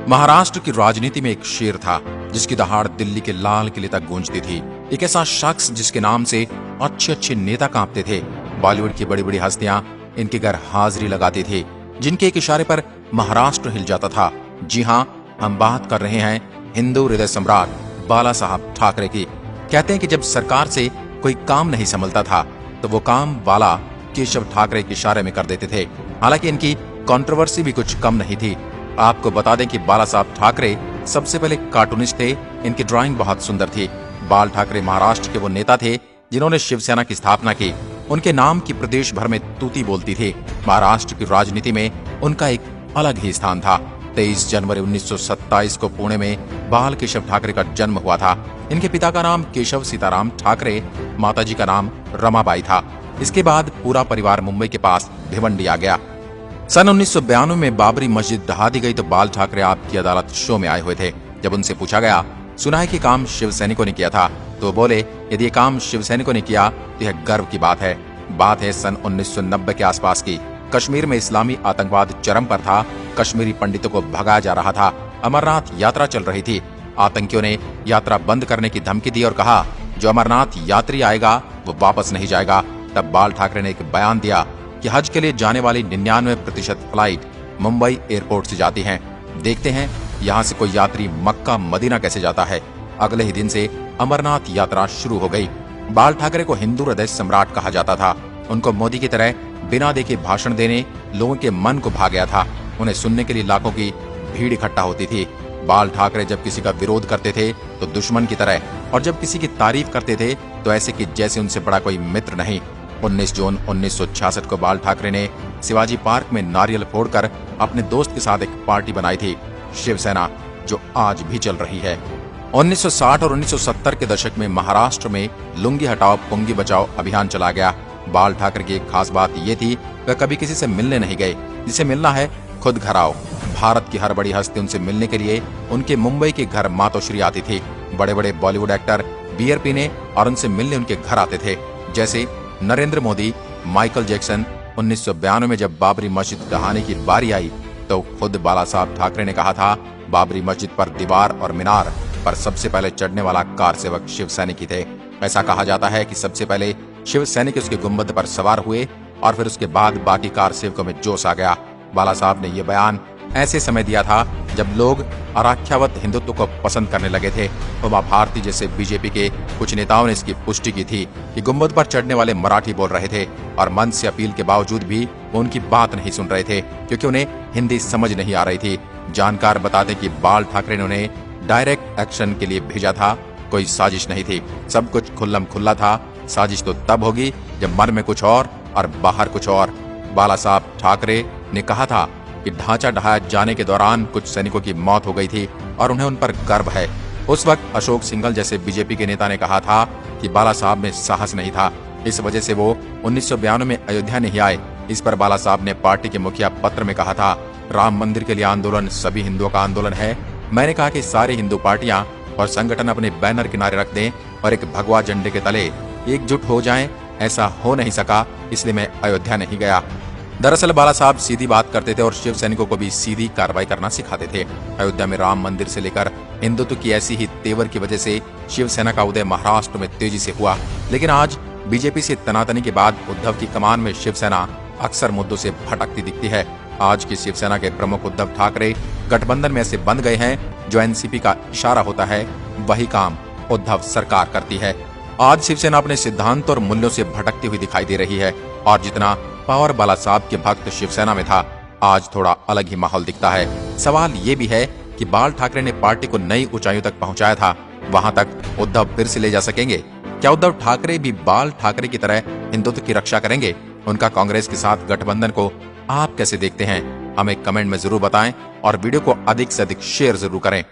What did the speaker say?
महाराष्ट्र की राजनीति में एक शेर था जिसकी दहाड़ दिल्ली के लाल किले तक गूंजती थी। एक ऐसा शख्स जिसके नाम से अच्छे अच्छे नेता कांपते थे। बॉलीवुड की बड़ी बड़ी हस्तियां इनके घर हाजिरी लगाती थी, जिनके एक इशारे पर महाराष्ट्र हिल जाता था। जी हाँ, हम बात कर रहे हैं हिंदू हृदय सम्राट बाला साहब ठाकरे की। कहते हैं कि जब सरकार से कोई काम नहीं संभलता था तो वो काम बाला केशव ठाकरे के इशारे में कर देते थे। हालांकि इनकी कंट्रोवर्सी भी कुछ कम नहीं थी। आपको बता दें कि बाला साहब ठाकरे सबसे पहले कार्टूनिस्ट थे। इनकी ड्राइंग बहुत सुंदर थी। बाल ठाकरे महाराष्ट्र के वो नेता थे जिन्होंने शिवसेना की स्थापना की। उनके नाम की प्रदेश भर में तूती बोलती थी। महाराष्ट्र की राजनीति में उनका एक अलग ही स्थान था। 23 जनवरी 1927 को पुणे में बाल केशव ठाकरे का जन्म हुआ था। इनके पिता का नाम केशव सीताराम ठाकरे, माताजी का नाम रमाबाई था। इसके बाद पूरा परिवार मुंबई के पास भिवंडी आ गया। सन 1992 में बाबरी मस्जिद ढहा दी गई तो बाल ठाकरे आपकी अदालत शो में आए हुए थे। जब उनसे पूछा गया, सुना है कि काम शिव सैनिकों ने किया था, तो बोले यदि ये काम शिव सैनिकों ने किया तो यह गर्व की बात है। बात है सन 1990 के आसपास की। कश्मीर में इस्लामी आतंकवाद चरम पर था। कश्मीरी पंडितों को भगाया जा रहा था। अमरनाथ यात्रा चल रही थी। आतंकियों ने यात्रा बंद करने की धमकी दी और कहा जो अमरनाथ यात्री आएगा वो वापस नहीं जाएगा। तब बाल ठाकरे ने एक बयान दिया कि हज के लिए जाने वाली 99% फ्लाइट मुंबई एयरपोर्ट से जाती हैं। देखते हैं यहाँ से कोई यात्री मक्का मदीना कैसे जाता है। अगले ही दिन से अमरनाथ यात्रा शुरू हो गई। बाल ठाकरे को हिंदू हृदय सम्राट कहा जाता था। उनको मोदी की तरह बिना देखे भाषण देने लोगों के मन को भा गया था। उन्हें सुनने के लिए लाखों की भीड़ इकट्ठा होती थी। बाल ठाकरे जब किसी का विरोध करते थे तो दुश्मन की तरह, और जब किसी की तारीफ करते थे तो ऐसे कि जैसे उनसे बड़ा कोई मित्र नहीं। 19 जून 1966 को बाल ठाकरे ने शिवाजी पार्क में नारियल फोड़कर अपने दोस्त के साथ एक पार्टी बनाई थी, शिवसेना, जो आज भी चल रही है। 1960 और 1970 के दशक में महाराष्ट्र में लुंगी हटाओ पुंगी बचाओ अभियान चला गया। बाल ठाकरे की एक खास बात ये थी, वह कभी किसी से मिलने नहीं गए। जिसे मिलना है खुद घर आओ। भारत की हर बड़ी हस्ती उनसे मिलने के लिए उनके मुंबई के घर मातोश्री आती थी। बड़े बड़े बॉलीवुड एक्टर बियर पीने और उनसे मिलने उनके घर आते थे, जैसे नरेंद्र मोदी, माइकल जैक्सन। 1992 में जब बाबरी मस्जिद ढहाने की बारी आई तो खुद बाला साहब ठाकरे ने कहा था बाबरी मस्जिद पर दीवार और मीनार पर सबसे पहले चढ़ने वाला कार सेवक शिव सैनिक ही थे। ऐसा कहा जाता है कि सबसे पहले शिव सैनिक उसके गुंबद पर सवार हुए और फिर उसके बाद बाकी कार सेवकों में जोश आ गया। बाला साहब ने यह बयान ऐसे समय दिया था जब लोग आरक्षावत हिंदुत्व को पसंद करने लगे थे। उमा भारती जैसे बीजेपी के कुछ नेताओं ने इसकी पुष्टि की थी कि गुंबद पर चढ़ने वाले मराठी बोल रहे थे और मन से अपील के बावजूद भी वो उनकी बात नहीं सुन रहे थे क्योंकि उन्हें हिंदी समझ नहीं आ रही थी। जानकार बताते कि बाल ठाकरे ने उन्हें डायरेक्ट एक्शन के लिए भेजा था, कोई साजिश नहीं थी। सब कुछ खुल्लम खुल्ला था। साजिश तो तब होगी जब मन में कुछ और बाहर कुछ और। बाला साहब ठाकरे ने कहा था कि ढांचा ढहाया जाने के दौरान कुछ सैनिकों की मौत हो गई थी और उन्हें उन पर गर्व है। उस वक्त अशोक सिंघल जैसे बीजेपी के नेता ने कहा था कि बाला साहब में साहस नहीं था, इस वजह से वो 1992 में अयोध्या नहीं आए। इस पर बाला साहब ने पार्टी के मुखिया पत्र में कहा था राम मंदिर के लिए आंदोलन सभी हिंदुओं का आंदोलन है। मैंने कहा कि सारी हिंदू पार्टियां और संगठन अपने बैनर किनारे रख दें और एक भगवा झंडे के तले एकजुट हो जाएं। ऐसा हो नहीं सका, इसलिए मैं अयोध्या नहीं गया। दरअसल बाला साहब सीधी बात करते थे और शिव सैनिकों को भी सीधी कार्रवाई करना सिखाते थे। अयोध्या में राम मंदिर से लेकर हिंदुत्व की ऐसी ही तेवर की वजह से शिवसेना का उदय महाराष्ट्र में तेजी से हुआ। लेकिन आज बीजेपी से तनातनी के बाद उद्धव की कमान में शिवसेना अक्सर मुद्दों से भटकती दिखती है। आज की शिवसेना के प्रमुख उद्धव ठाकरे गठबंधन में ऐसे बंद गए हैं जो एनसीपी का इशारा होता है वही काम उद्धव सरकार करती है। आज शिवसेना अपने सिद्धांत और मूल्यों से भटकती हुई दिखाई दे रही है और जितना पावर बाला साहब के भक्त शिवसेना में था, आज थोड़ा अलग ही माहौल दिखता है। सवाल ये भी है कि बाल ठाकरे ने पार्टी को नई ऊंचाइयों तक पहुंचाया था, वहां तक उद्धव फिर से ले जा सकेंगे? क्या उद्धव ठाकरे भी बाल ठाकरे की तरह हिंदुत्व की रक्षा करेंगे? उनका कांग्रेस के साथ गठबंधन को आप कैसे देखते हैं? हमें कमेंट में जरूर बताएं और वीडियो को अधिक से अधिक शेयर जरूर करें।